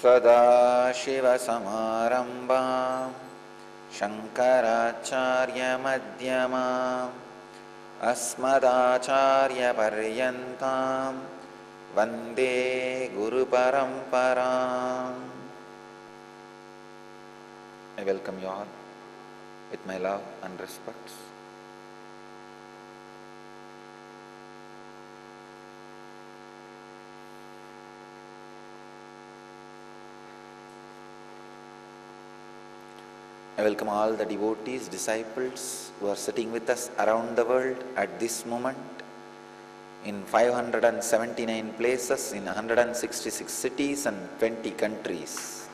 Sadashivasamarambham Shankaracharyamध्यamam Asmadacharyaparyantam Vande Guru Paramparam. I welcome you all with my love and respect. I welcome all the devotees, disciples who are sitting with us around the world at this moment in 579 places in 166 cities and 20 countries.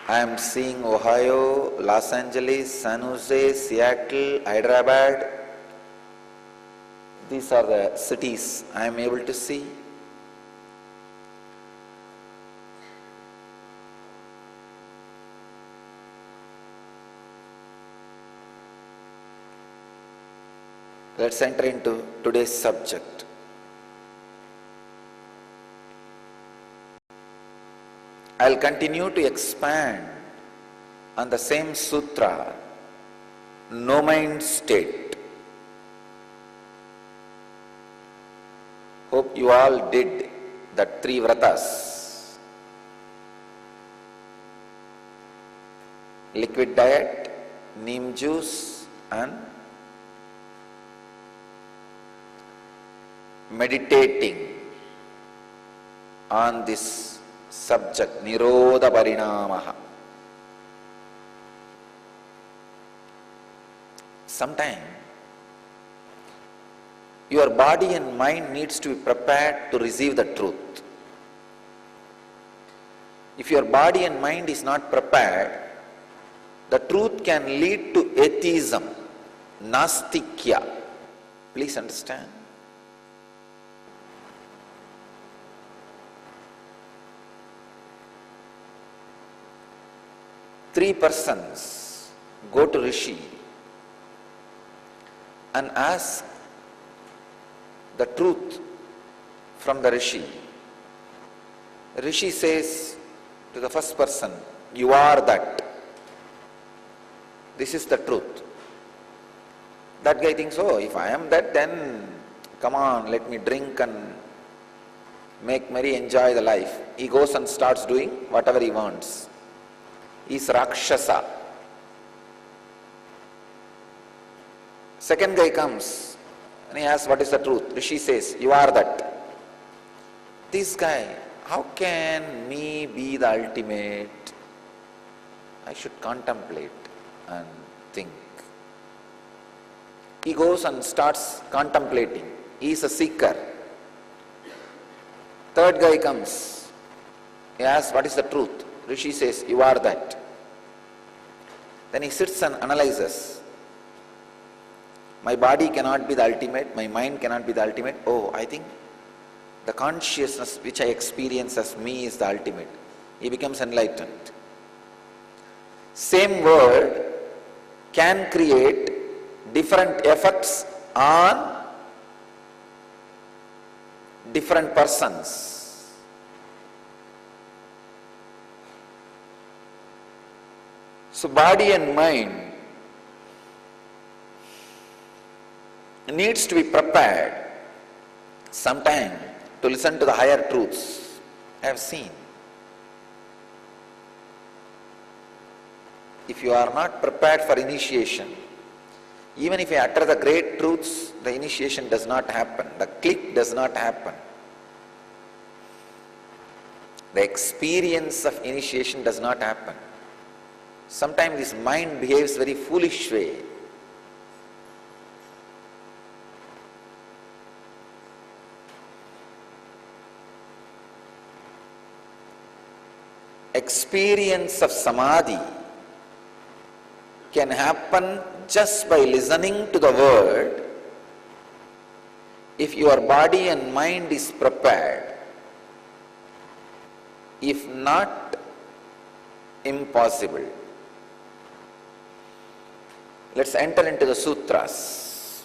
I am seeing Ohio, Los Angeles, San Jose, Seattle, Hyderabad. These are the cities I am able to see. Let's enter into today's subject. I'll continue to expand on the same sutra, no mind state. Hope you all did that 3 vratas. Liquid diet, neem juice and meditating on this subject, Nirodha Parinamaha. Sometime your body and mind needs to be prepared to receive the truth. If your body and mind is not prepared, the truth can lead to atheism, nastikya. Please understand. Three persons go to Rishi and ask the truth from the Rishi. Rishi says to the first person, "You are that. This is the truth." That guy thinks, "Oh, if I am that, then come on, let me drink and make merry, enjoy the life." He goes and starts doing whatever he wants. He is Rakshasa. Second guy comes and he asks, "What is the truth?" Rishi says, "You are that." This guy, "How can me be the ultimate? I should contemplate and think." He goes and starts contemplating. He is a seeker. Third guy comes. He asks, "What is the truth?" Rishi says, "You are that." Then he sits and analyzes. My body cannot be the ultimate, my mind cannot be the ultimate. Oh, I think the consciousness which I experience as me is the ultimate. He becomes enlightened. Same word can create different effects on different persons. So body and mind needs to be prepared sometime to listen to the higher truths. I have seen. If you are not prepared for initiation, even if you utter the great truths, the initiation does not happen. The click does not happen. The experience of initiation does not happen. Sometimes this mind behaves very foolish way. Experience of samadhi can happen just by listening to the word if your body and mind is prepared. If not, impossible. Let's enter into the sutras.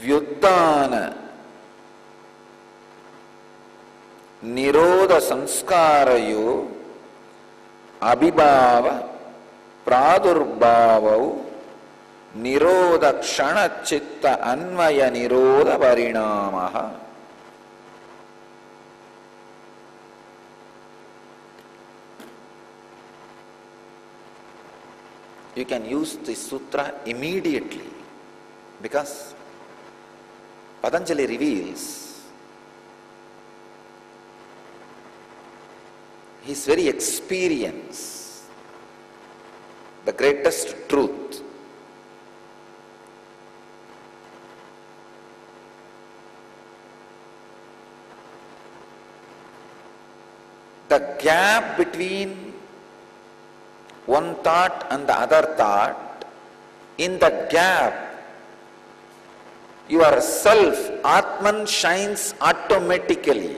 ವ್ಯುತ್ಥಾನ ನಿರೋಧ ಸಂಸ್ಕಾರಯೋ ಅಭಿಭಾವ ಪ್ರಾದುರ್ಭಾವವು ನಿರೋಧ ಕ್ಷಣ ಚಿತ್ತ ಅನ್ವಯ ನಿರೋಧ ಪರಿಣಾಮ. You can use this sutra immediately because Patanjali reveals his very experience, the greatest truth. The gap between one thought and the other thought, in that gap, your self, Atman, shines automatically.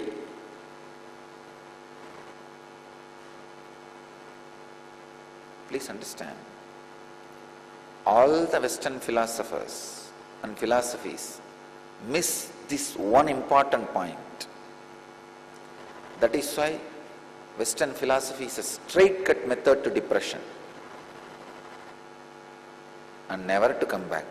Please understand, all the Western philosophers and philosophies miss this one important point. That is why Western philosophy is a straight-cut method to depression and never to come back.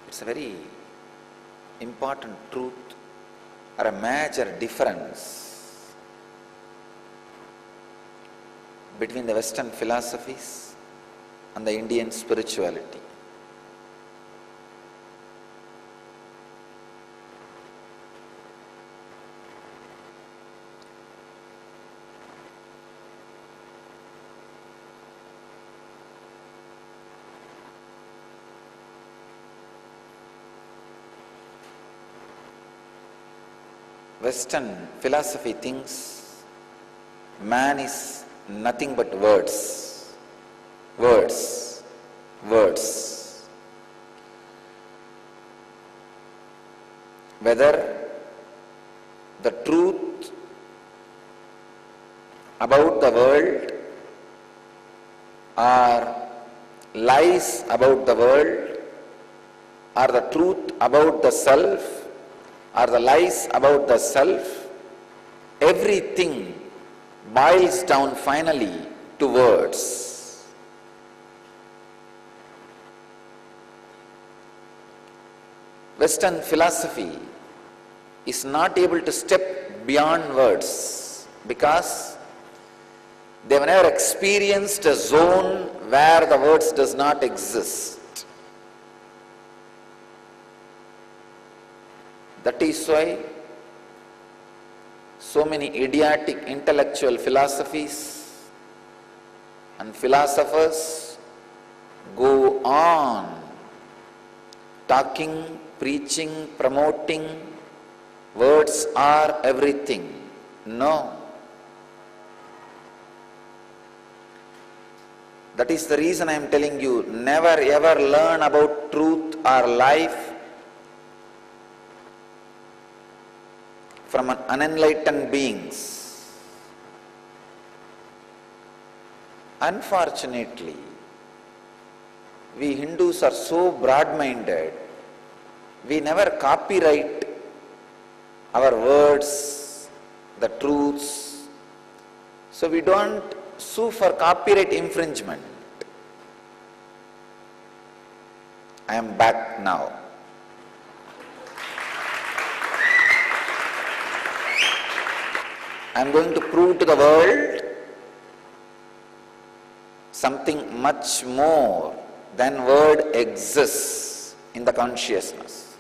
It's a very important truth or a major difference between the Western philosophies and the Indian spirituality. Western philosophy thinks man is nothing but words, words, words. Whether the truth about the world or lies about the world or the truth about the self or the lies about the self, everything boils down finally to words. Western philosophy is not able to step beyond words because they have never experienced a zone where the words does not exist. That is why so many idiotic intellectual philosophies and philosophers go on talking, preaching, promoting, words are everything. No. That is the reason I am telling you, never ever learn about truth or life from unenlightened beings. Unfortunately, we Hindus are so broad-minded, we never copyright our words, the truths, so we don't sue for copyright infringement. I am back now. I am going to prove to the world something much more than word exists in the consciousness.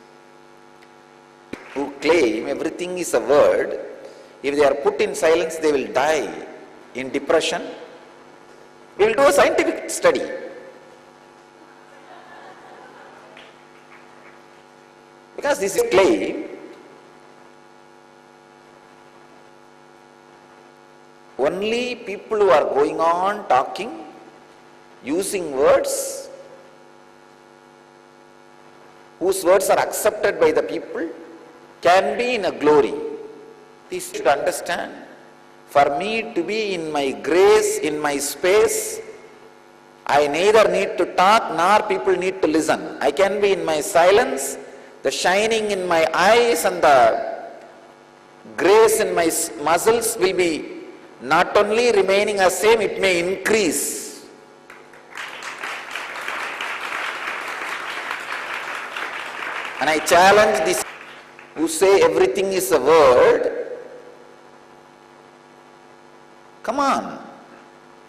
Who claim everything is a word, if they are put in silence, they will die in depression. We will do a scientific study. Because this is claim, only people who are going on talking, using words, whose words are accepted by the people, can be in a glory. This should understand. For me to be in my grace, in my space, I neither need to talk nor people need to listen. I can be in my silence, the shining in my eyes and the grace in my muscles will be not only remaining as same, it may increase. And I challenge this who say everything is a word. Come on,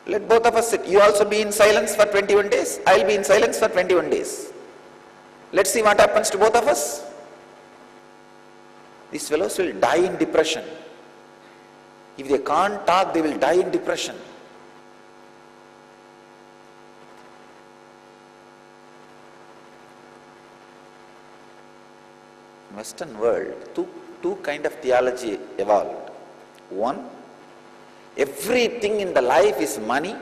let both of us sit. You also be in silence for 21 days. I will be in silence for 21 days. Let's see what happens to both of us. These fellows will die in depression. If they can't talk, they will die in depression. In Western world, two kind of theology evolved. One, everything in the life is money.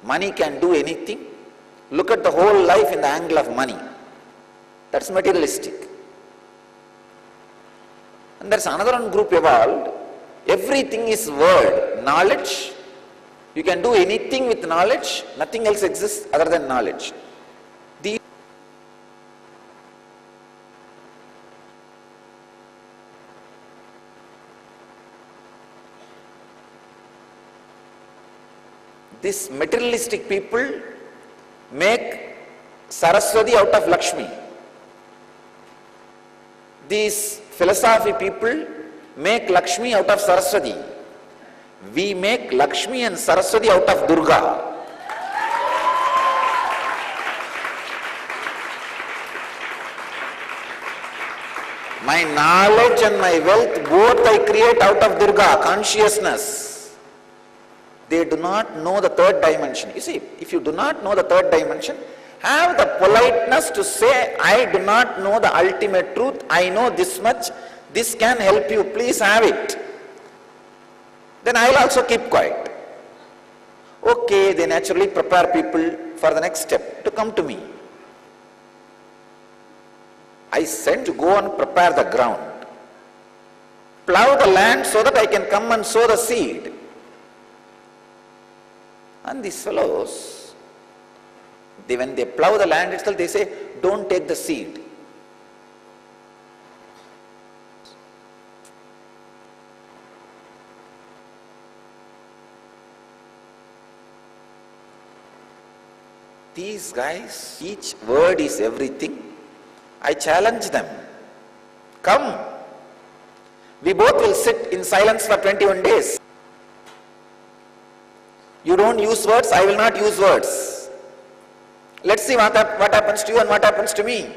Money can do anything. Look at the whole life in the angle of money. That's materialistic. And there's another one group evolved. Everything is word, knowledge. You can do anything with knowledge. Nothing else exists other than knowledge. These materialistic people make Saraswati out of Lakshmi. These philosophy people make Lakshmi out of Saraswati. We make Lakshmi and Saraswati out of Durga. My knowledge and my wealth, both I create out of Durga, consciousness. They do not know the third dimension. You see, if you do not know the third dimension, have the politeness to say, I do not know the ultimate truth, I know this much, this can help you, please have it. Then I will also keep quiet. Okay, they naturally prepare people for the next step to come to me. I sent to go and prepare the ground, plow the land so that I can come and sow the seed. And these fellows, when they plow the land itself, they say, don't take the seed. These guys, each word is everything. I challenge them. Come. We both will sit in silence for 21 days. You don't use words, I will not use words. Let's see what happens to you and what happens to me.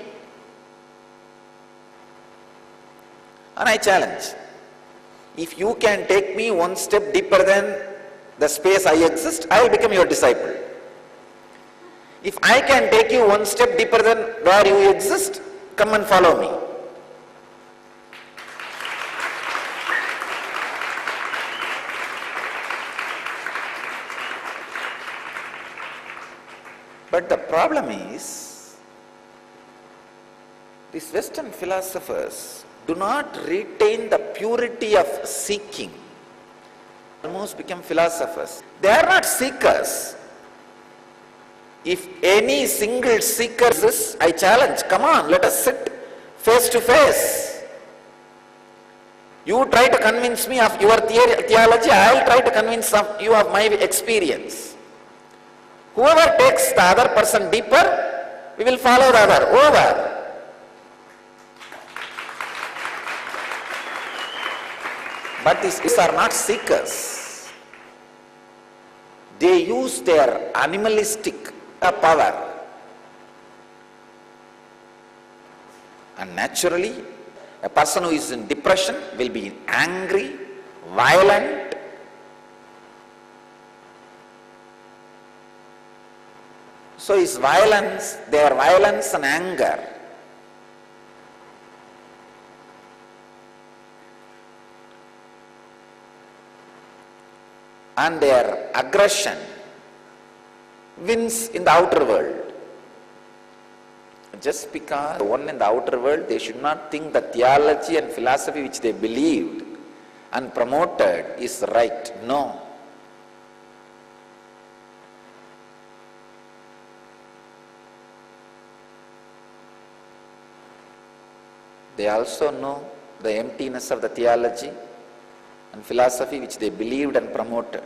And I challenge. If you can take me one step deeper than the space I exist, I will become your disciple. If I can take you one step deeper than where you exist, come and follow me. But the problem is, these Western philosophers do not retain the purity of seeking. Almost become philosophers. They are not seekers. If any single seeker exists, I challenge, come on, let us sit face to face. You try to convince me of your theology, I will try to convince you of my experience. Whoever takes the other person deeper, we will follow the other. Over. But these are not seekers. They use their animalistic power. And naturally, a person who is in depression will be angry, violent. So his violence, their violence and anger and their aggression wins in the outer world. Just because the one in the outer world, they should not think the theology and philosophy which they believed and promoted is right. No. They also know the emptiness of the theology and philosophy which they believed and promoted.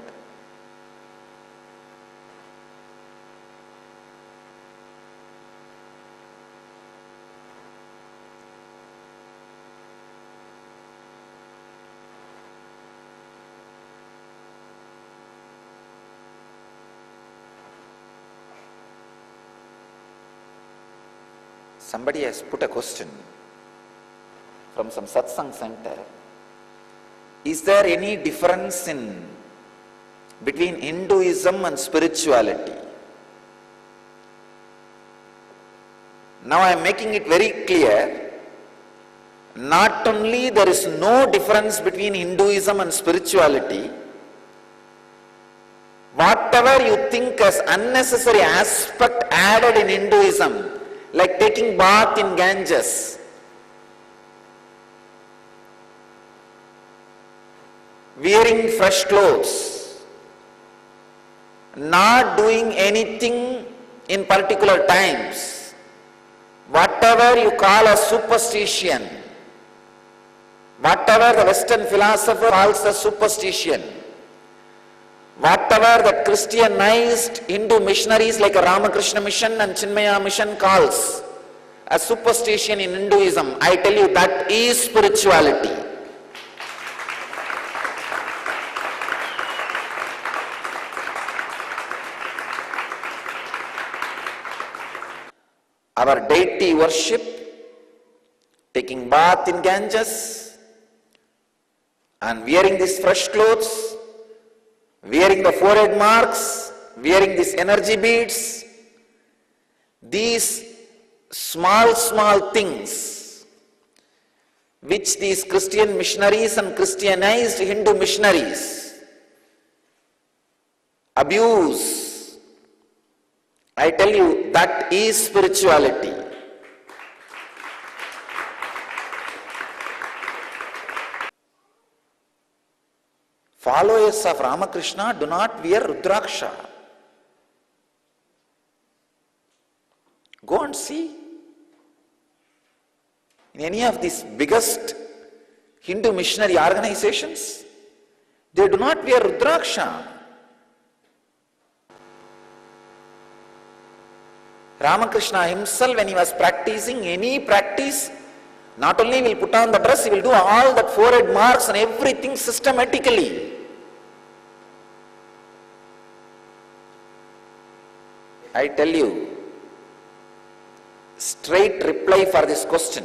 Somebody has put a question from some satsang center. Is there any difference between Hinduism and spirituality? Now I am making it very clear, not only there is no difference between Hinduism and spirituality, whatever you think as unnecessary aspect added in Hinduism, like taking bath in Ganges, wearing fresh clothes, not doing anything in particular times, whatever you call a superstition, whatever the Western philosopher calls a superstition, whatever the Christianized Hindu missionaries like a Ramakrishna mission and Chinmaya mission calls a superstition in Hinduism, I tell you that is spirituality. Our deity worship, taking bath in Ganges and wearing these fresh clothes, wearing the forehead marks, wearing these energy beads, these small things which these Christian missionaries and Christianized Hindu missionaries abuse, I tell you that is spirituality. Followers of Ramakrishna do not wear Rudraksha. Go and see. In any of these biggest Hindu missionary organizations, they do not wear Rudraksha. Ramakrishna himself, when he was practicing any practice, not only will put on the dress, he will do all that forehead marks and everything systematically. I tell you, straight reply for this question.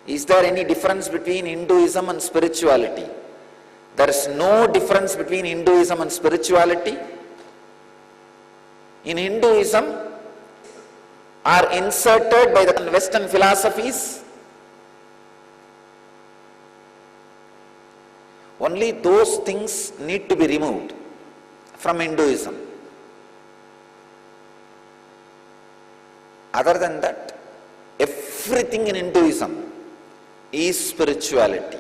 Is there any difference between Hinduism and spirituality? There is no difference between Hinduism and spirituality. In Hinduism, are inserted by the Western philosophies. Only those things need to be removed from Hinduism. Other than that, everything in Hinduism is spirituality.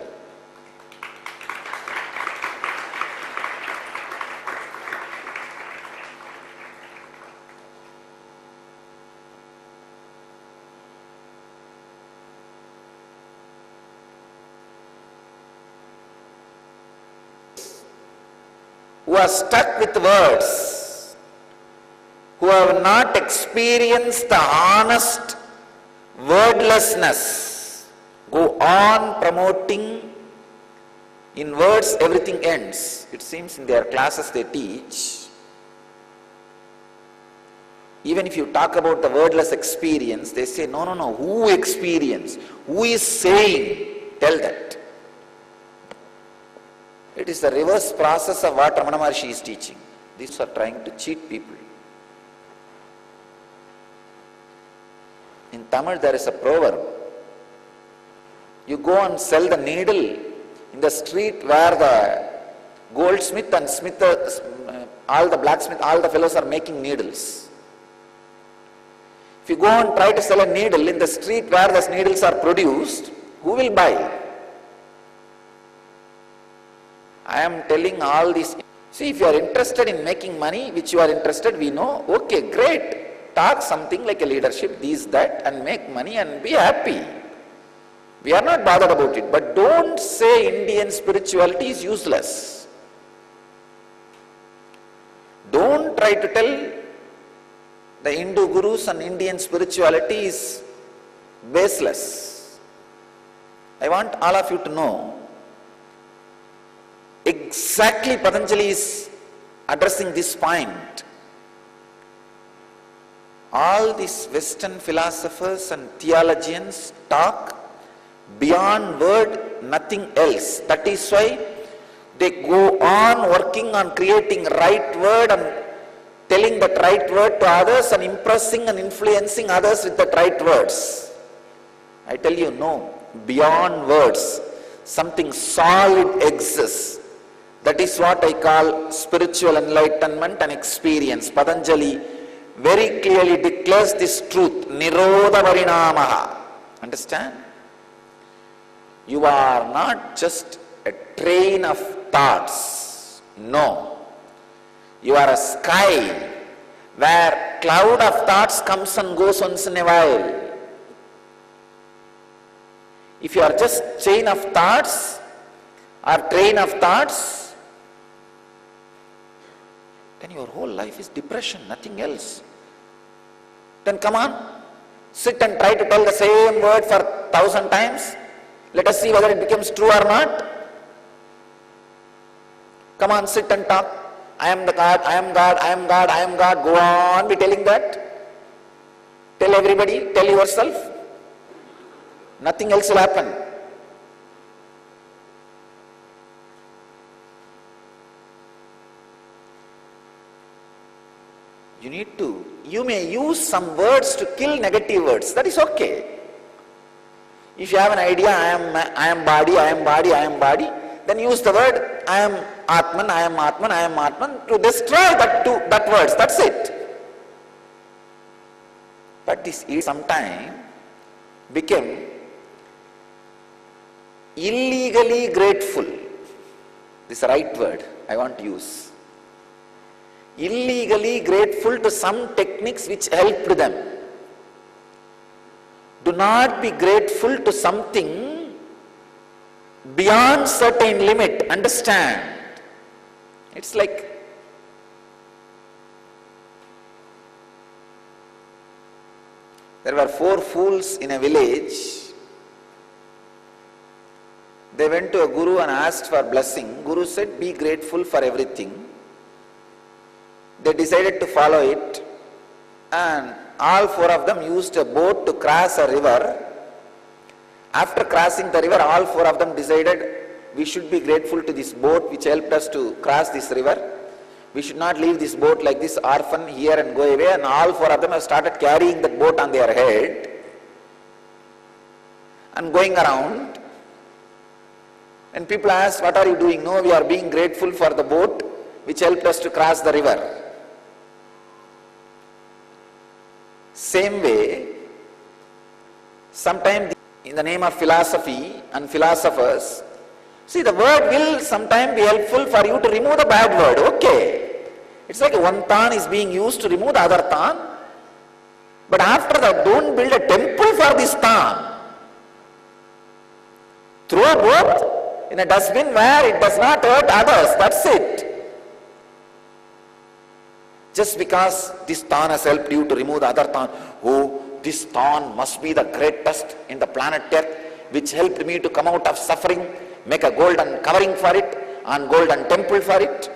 Who are stuck with words, who have not experienced the honest wordlessness, go on promoting. In words everything ends. It seems in their classes they teach, even if you talk about the wordless experience, they say no, who experience, who is saying, tell that. It is the reverse process of what Ramana Maharshi is teaching. These are trying to cheat people. In Tamil there is a proverb. You go and sell the needle in the street where the goldsmith and smith, all the blacksmith, all the fellows are making needles. If you go and try to sell a needle in the street where those needles are produced, who will buy? I am telling all this. See, if you are interested in making money, which you are interested, we know, okay, great. Talk something like a leadership, this, that, and make money and be happy. We are not bothered about it. But don't say Indian spirituality is useless. Don't try to tell the Hindu gurus and Indian spirituality is baseless. I want all of you to know exactly Patanjali is addressing this point. All these Western philosophers and theologians talk beyond word, nothing else. That is why they go on working on creating right word and telling that right word to others and impressing and influencing others with that right words. I tell you, no, beyond words, something solid exists. That is what I call spiritual enlightenment and experience. Patanjali very clearly declares this truth, Nirodha Parinamaha. Understand? You are not just a train of thoughts. No. You are a sky where cloud of thoughts comes and goes once in a while. If you are just chain of thoughts or train of thoughts, then your whole life is depression, nothing else. Then come on, sit and try to tell the same word for 1,000 times. Let us see whether it becomes true or not. Come on, sit and talk. I am the God, I am God, I am God, I am God. Go on, be telling that. Tell everybody, tell yourself. Nothing else will happen. You may use some words to kill negative words. That is okay. If you have an idea, I am body, I am body, I am body, then use the word I am Atman, I am Atman, I am Atman to destroy that words. That's it. But this sometime became illegally grateful. This right word I want to use. Illegally grateful to some techniques which helped them. Do not be grateful to something beyond certain limit. Understand? It's like there were 4 fools in a village. They went to a guru and asked for blessing. Guru said, be grateful for everything. They decided to follow it, and all 4 of them used a boat to cross a river. After crossing the river, all 4 of them decided we should be grateful to this boat which helped us to cross this river. We should not leave this boat like this orphan here and go away. And all 4 of them have started carrying that boat on their head and going around. And people asked, what are you doing? No, we are being grateful for the boat which helped us to cross the river. Same way, sometimes in the name of philosophy and philosophers, see, the word will sometimes be helpful for you to remove the bad word. Okay. It's like one tan is being used to remove the other tan. But after that, don't build a temple for this tan. Throw both in a dustbin where it does not hurt others. That's it. Just because this tan has helped you to remove the other tan, oh, this tan must be the greatest in the planet Earth, which helped me to come out of suffering, make a golden covering for it, and golden temple for it.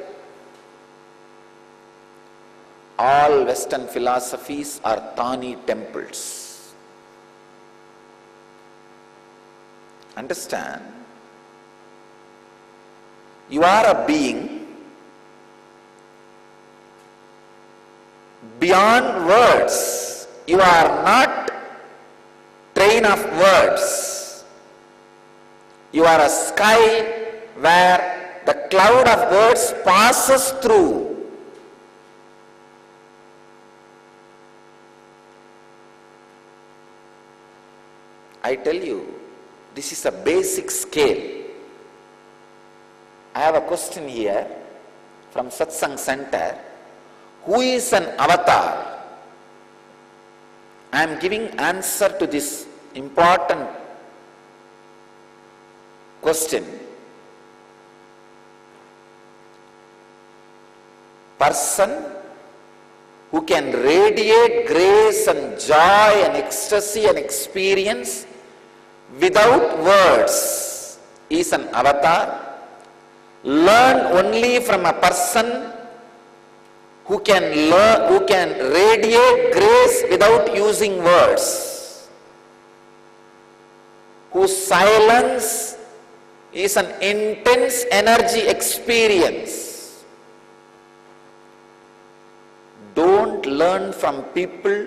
All Western philosophies are Tani temples. Understand? You are a being beyond words. You are not train of words. You are a sky where the cloud of words passes through. I tell you, this is a basic scale. I have a question here from Satsang Center. Who is an avatar? I am giving answer to this important question. Person who can radiate grace and joy and ecstasy and experience without words is an avatar. Learn only from a person who can radiate grace without using words, whose silence is an intense energy experience. Don't learn from people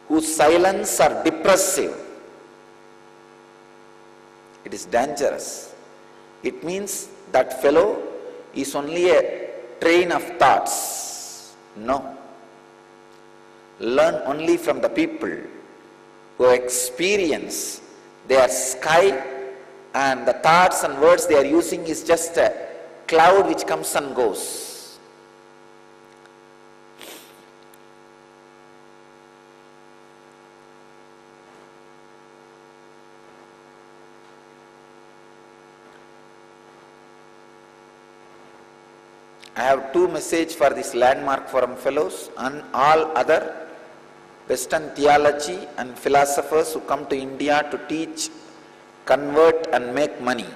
whose silence are depressive. It is dangerous. It means that fellow is only a train of thoughts. No. Learn only from the people who experience their sky, and the thoughts and words they are using is just a cloud which comes and goes. I have two messages for this landmark forum fellows and all other Western theology and philosophers who come to India to teach, convert and make money.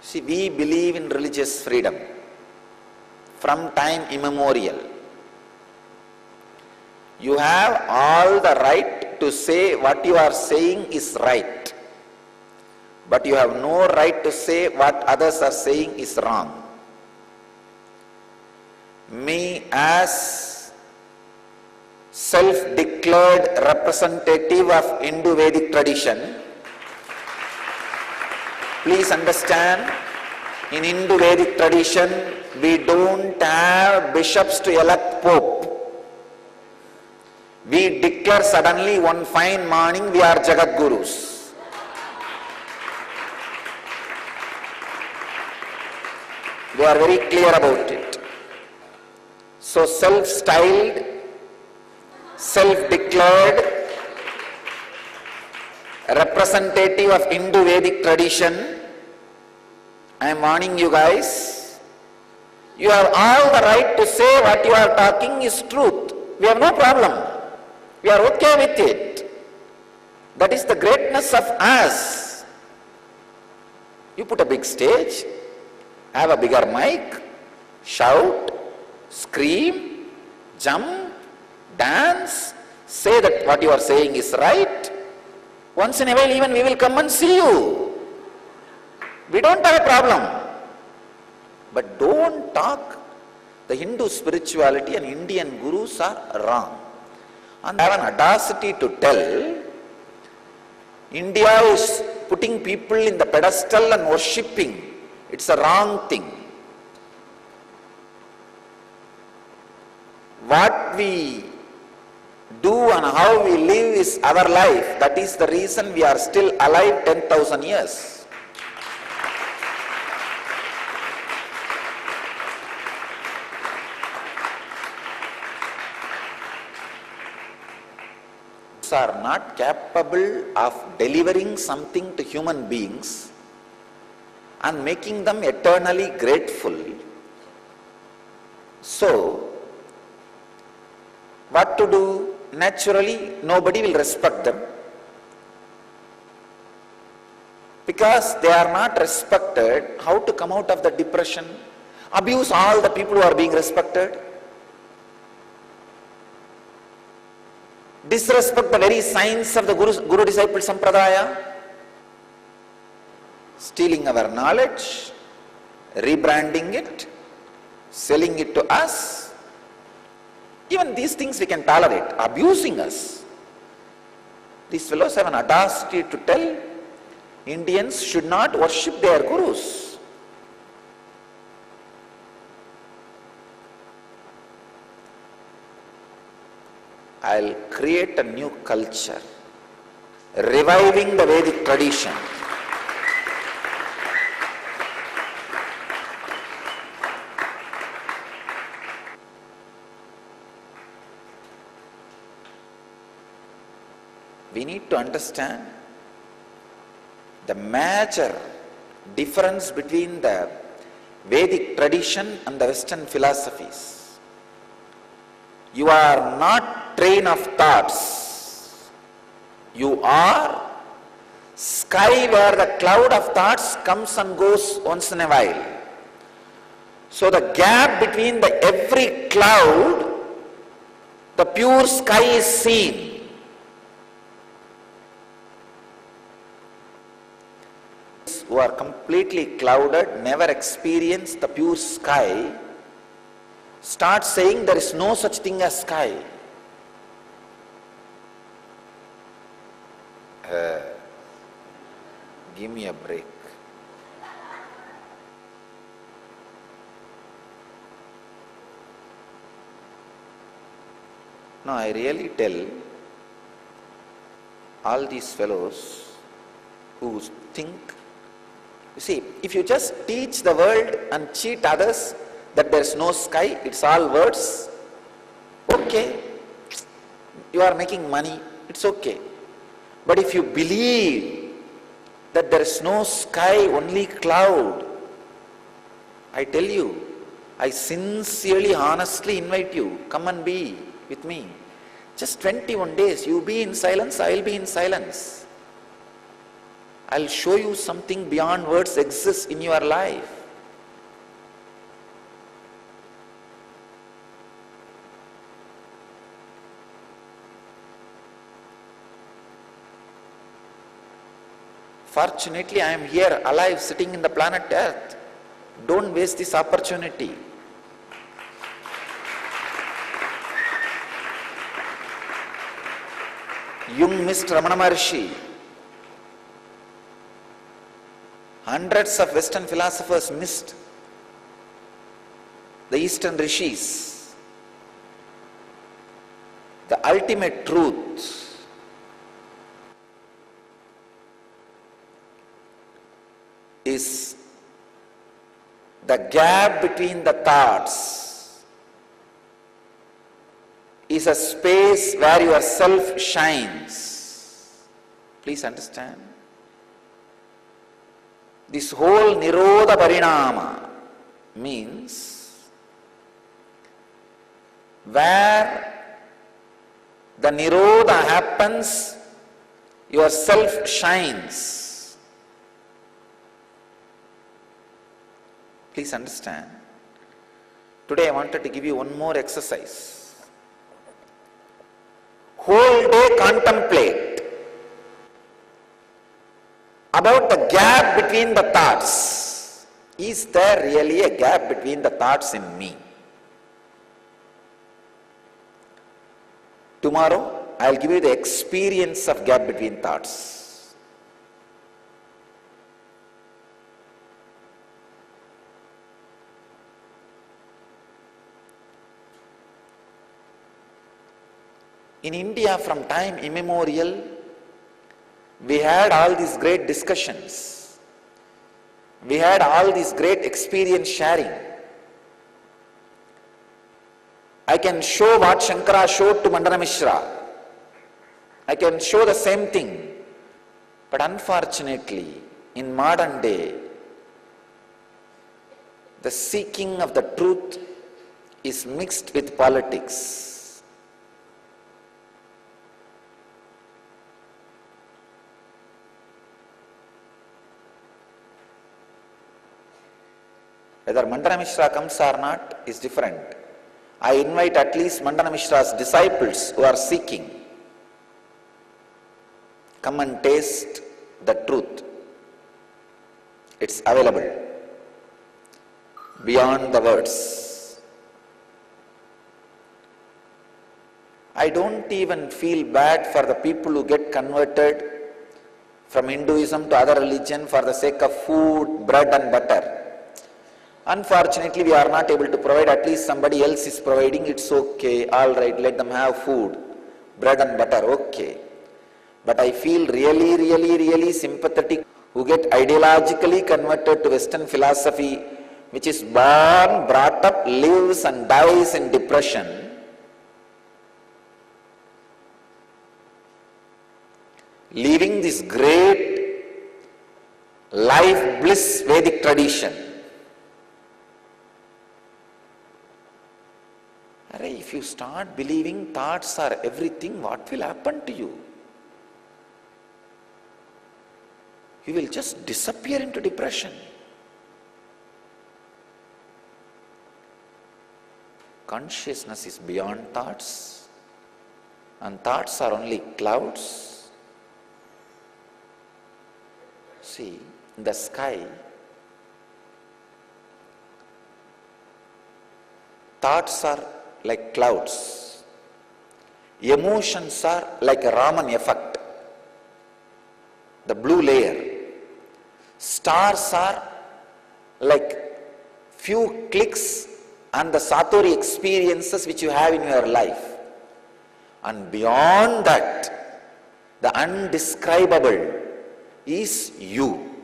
See, we believe in religious freedom from time immemorial. You have all the right to say what you are saying is right, but you have no right to say what others are saying is wrong. Me, as self-declared representative of Hindu-Vedic tradition, please understand, in Hindu-Vedic tradition, we don't have bishops to elect pope. We declare suddenly one fine morning we are Jagat Gurus. We are very clear about it. So self-styled, self-declared representative of Hindu-Vedic tradition, I am warning you guys, you have all the right to say what you are talking is truth. We have no problem. We are okay with it. That is the greatness of us. You put a big stage, have a bigger mic, shout, scream, jump, dance, say that what you are saying is right. Once in a while even we will come and see you. We don't have a problem. But don't talk. The Hindu spirituality and Indian gurus are wrong. And I have an audacity to tell, India is putting people in the pedestal and worshipping. It's a wrong thing. What we do and how we live is our life. That is the reason we are still alive 10,000 years. Are not capable of delivering something to human beings and making them eternally grateful. So, what to do? Naturally, nobody will respect them. Because they are not respected, how to come out of the depression? Abuse all the people who are being respected. Disrespect the very signs of the Guru-disciple Sampradaya. Stealing our knowledge, rebranding it, selling it to us. Even these things we can tolerate. Abusing us. These fellows have an audacity to tell Indians should not worship their gurus. I'll create a new culture, reviving the Vedic tradition. We need to understand the major difference between the Vedic tradition and the Western philosophies. You are not train of thoughts. You are sky where the cloud of thoughts comes and goes once in a while. So the gap between the every cloud, the pure sky is seen. Who are completely clouded, never experience the pure sky, start saying there is no such thing as sky. Give me a break. No, I really tell all these fellows who think, you see, if you just teach the world and cheat others that there is no sky, it's all words, okay, you are making money, it's okay. But if you believe that there is no sky, only cloud, I tell you, I sincerely, honestly invite you, come and be with me. Just 21 days, you be in silence, I will be in silence. I'll show you something beyond words exists in your life. Fortunately, I am here alive, sitting in the planet Earth. Don't waste this opportunity. Jung missed Ramana Maharshi. Hundreds of Western philosophers missed the Eastern rishis. The ultimate truth is the gap between the thoughts is a space where your self shines. Please understand. This whole Nirodha Parinama means where the Nirodha happens, your self shines. Please understand. Today I wanted to give you one more exercise. Whole day contemplate about the gap between the thoughts. Is there really a gap between the thoughts in me? Tomorrow, I will give you the experience of gap between thoughts. In India, from time immemorial, we had all these great discussions. We had all these great experience sharing. I can show what Shankara showed to Mandana Mishra. I can show the same thing. But unfortunately, in modern day, the seeking of the truth is mixed with politics. Whether Mandana Mishra comes or not is different. I invite at least Mandana Mishra's disciples who are seeking. Come and taste the truth. It's available beyond the words. I don't even feel bad for the people who get converted from Hinduism to other religion for the sake of food, bread and butter. Unfortunately, we are not able to provide, at least somebody else is providing, it's okay, all right, let them have food. bread and butter, okay. But I feel really sympathetic who get ideologically converted to Western philosophy, which is born, brought up, lives and dies in depression. Leaving this great life bliss Vedic tradition. If you start believing thoughts are everything, what will happen to you? You will just disappear into depression. Consciousness is beyond thoughts, and thoughts are only clouds. See, in the sky, thoughts are like clouds. Emotions are like a Raman effect, the blue layer. Stars are like few clicks and the Satori experiences which you have in your life. And beyond that, the undescribable is you.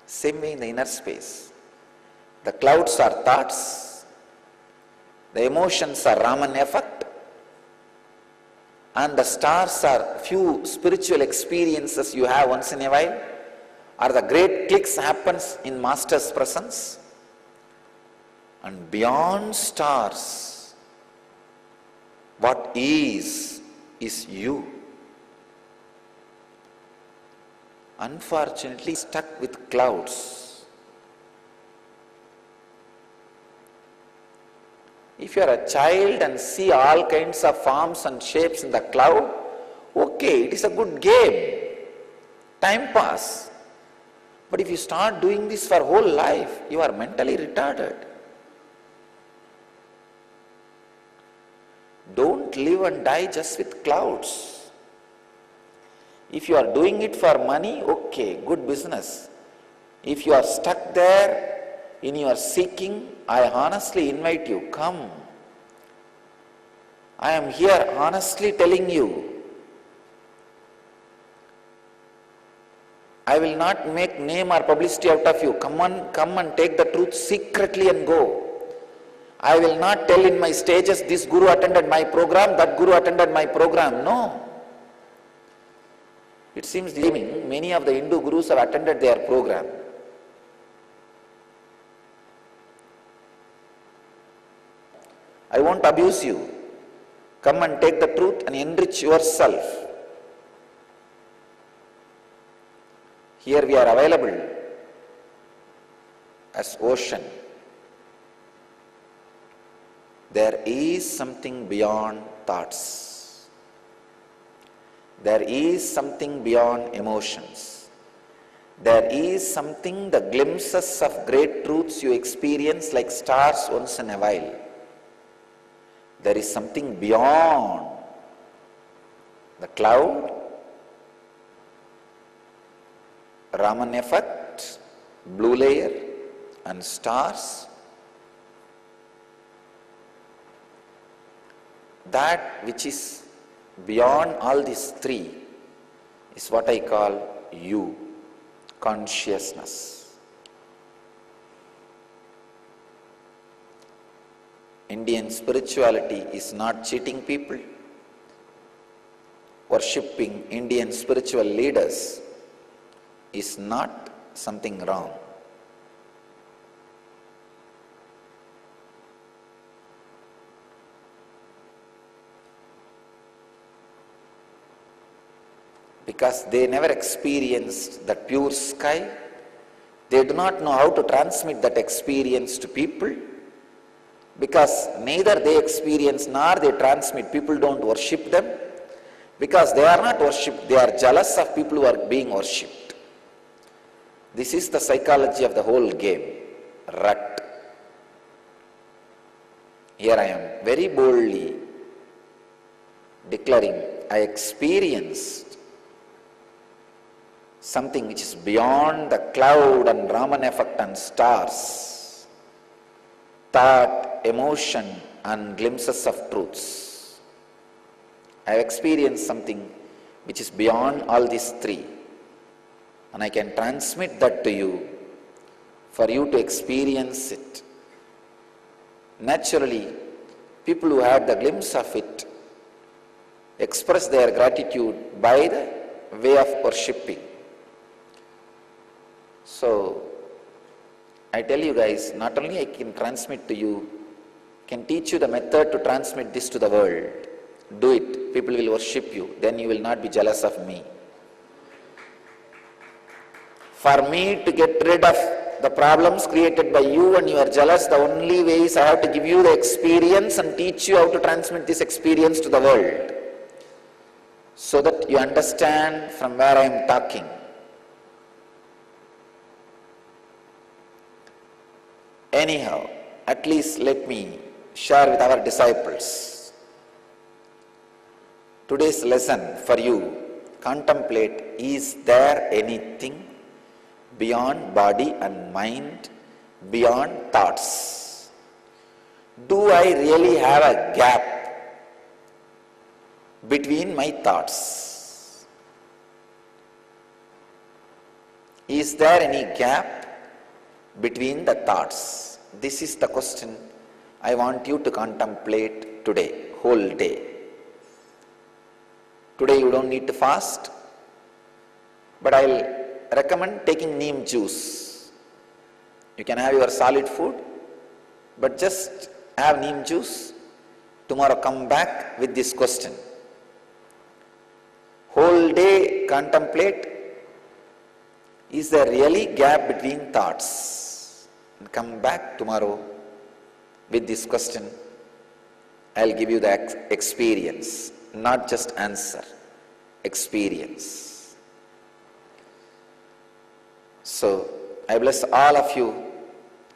Same way in the inner space. The clouds are thoughts, the emotions are Raman effect, and the stars are few spiritual experiences you have once in a while, or the great clicks happens in Master's presence. And beyond stars, what is you. Unfortunately, stuck with clouds. If you are a child and see all kinds of forms and shapes in the cloud, okay, it is a good game, time pass. But if you start doing this for whole life, you are mentally retarded. Don't live and die just with clouds. If you are doing it for money, okay, good business. If you are stuck there in your seeking, I honestly invite you, come. I am here honestly telling you, I will not make name or publicity out of you. Come and take the truth secretly and go. I will not tell in my stages, this guru attended my program, that guru attended my program. No. It seems many of the Hindu gurus have attended their program. I won't abuse you. Come and take the truth and enrich yourself. Here we are available as ocean. There is something beyond thoughts. There is something beyond emotions. There is something, the glimpses of great truths you experience like stars once in a while. There is something beyond the cloud, Raman effect, blue layer and stars. That which is beyond all these three is what I call you, consciousness. Indian spirituality is not cheating people. Worshipping Indian spiritual leaders is not something wrong. Because they never experienced that pure sky, they do not know how to transmit that experience to people. Because neither they experience nor they transmit, people don't worship them. Because they are not worshipped, they are jealous of people who are being worshipped. This is the psychology of the whole game, rut. Here I am very boldly declaring, I experienced something which is beyond the cloud and Raman effect and stars. Thought, emotion, and glimpses of truths. I have experienced something which is beyond all these three, and I can transmit that to you for you to experience it. Naturally, people who had the glimpse of it express their gratitude by the way of worshipping. So, I tell you guys, not only I can transmit to you, can teach you the method to transmit this to the world. Do it. People will worship you. Then you will not be jealous of me. For me to get rid of the problems created by you and you are jealous, the only way is I have to give you the experience and teach you how to transmit this experience to the world, so that you understand from where I am talking. Anyhow, at least let me share with our disciples. Today's lesson for you, contemplate, is there anything beyond body and mind, beyond thoughts? Do I really have a gap between my thoughts? Is there any gap between the thoughts? This is the question I want you to contemplate today, whole day. Today you don't need to fast, but I'll recommend taking neem juice. You can have your solid food, but just have neem juice. Tomorrow come back with this question. Whole day contemplate, is there really gap between thoughts? And come back tomorrow with this question. I'll give you the experience, not just answer, experience. So, I bless all of you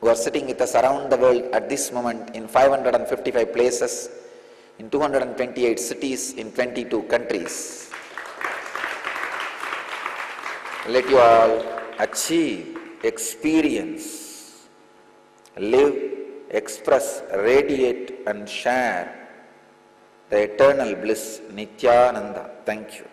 who are sitting with us around the world at this moment in 555 places, in 228 cities, in 22 countries. Let you all achieve, experience, live, express, radiate and share the eternal bliss, Nithyananda. Thank you.